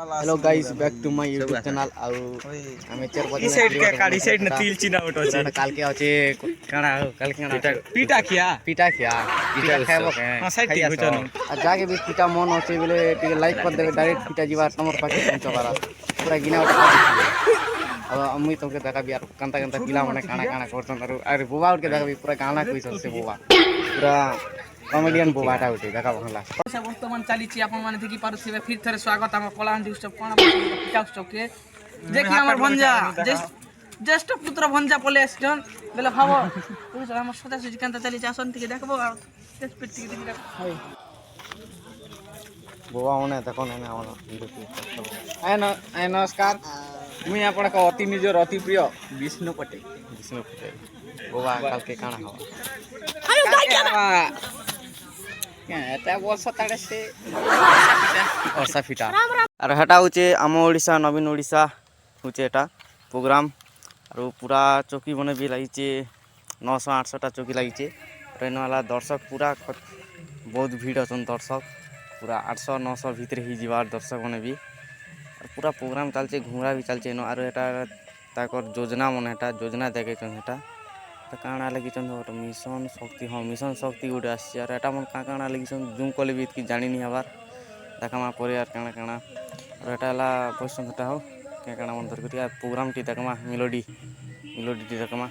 Hello guys back to my YouTube channel आउ हमें चार बजे साइड के काड़ी साइड न तिल चिना उठो छे काल के अछि काना हो काल के पीटा खिया पीटा खाबो के हां साइड ठीक होचन आ जाके भी पीटा मन अछि बोले टिके लाइक कर देबे डायरेक्ट पीटा जीवा तमर पाके पहुंचबारा पूरा गिना उठा अब अम्मी तो के देखा भी यार कंता कंता पिला माने काना काना करछन अरे बुबा उठ के देखा भी पूरा गाना कोइस से बुबा पूरा कॉमेडियन बुबाटा उठे देखा भला बर्तमान चली आपण माने देखि पारुथिबे फिर थरे स्वागत हम कलाहांडी उत्सव कोना पिता उत्सव के देखि हमर भंजा ज्येष्ठ पुत्र भंजा पले आछन बेले भाबो पुलिस हमर सदा सुजी कांता चली आसन के देखबो आ केस पिटी देखि देख बुबा ओने देखो ने आवन आय नमस्कार मुई आपण का अति निजर अति प्रिय विष्णु पटेल बुबा काल के काना हो अरे गाय क्या एटा वर्ष ताडे से वर्षा फिटा अरे हटा होचे आम ओडिसा नवीन ओडिसा होचे एटा प्रोग्राम और पूरा चौकी बने भी लागिचे 900-800 टा चौकी लागिचे ट्रेन वाला दर्शक पूरा बहुत भीड़ अछन दर्शक पूरा 800-900 भीतर ही जीवार दर्शक बने भी और पूरा प्रोग्राम चलचे घुमरा भी चलचे न और एटा ताकर योजना मन एटा योजना देखे छन एटा तो काना लगी मिशन शक्ति हाँ मिशन शक्ति गोटे आर एटा मन का काना लगी जूम कले भी इतनी जानी नहीं हबार देखमा पर यार काना काना और एटा ला क्वेश्चन हटा हो क्या काना मन धर कर प्रोग्राम टी देखमा मेलोडी टी देखमा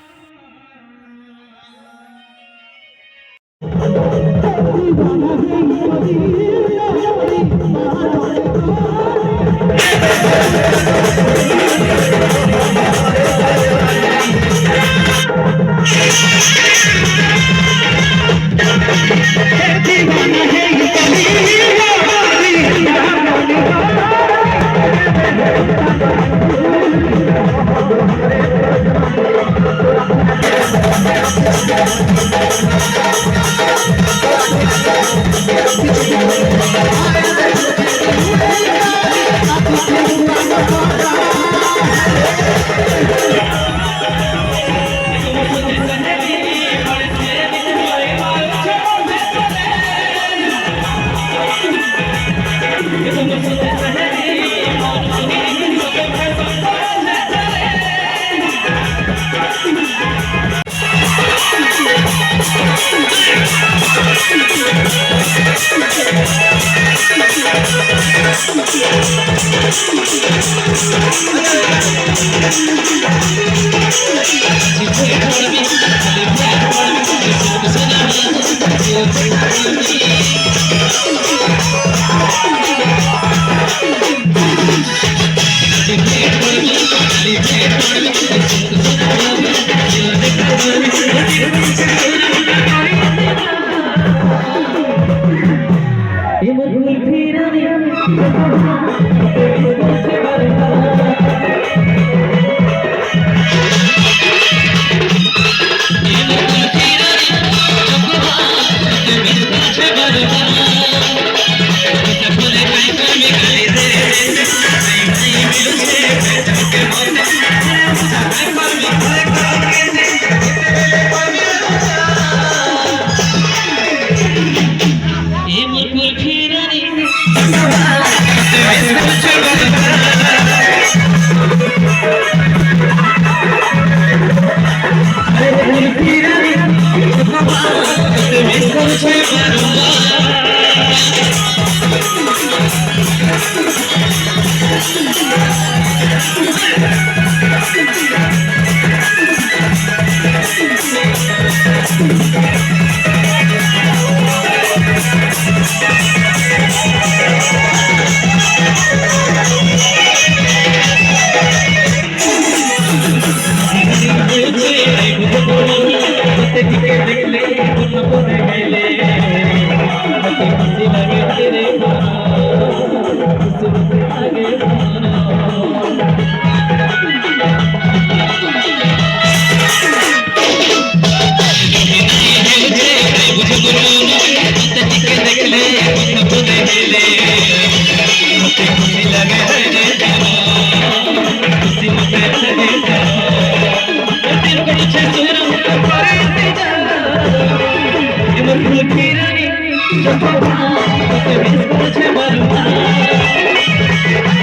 Thank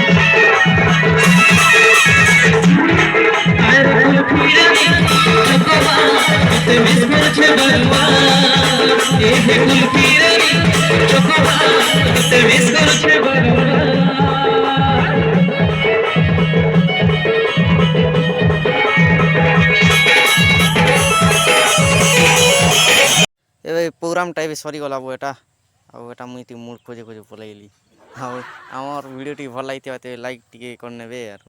you. ଏବେ ପ୍ରୋଗ୍ରାମଟା ଏବେ ସରିଗଲା ବୋ ଏଟା ଆଉ ଏଟା ମୁଇଁ ଟିକେ ମୁଡ଼ ଖୋଜେ ଖୋଜେ ପଲେଇଲି ଆଉ ଆମର ଭିଡ଼ିଓ ଟିକେ ଭଲ ଲାଗିଥିବା ତେବେ ଲାଇକ୍ ଟିକେ କରିନେବେ ଆରୁ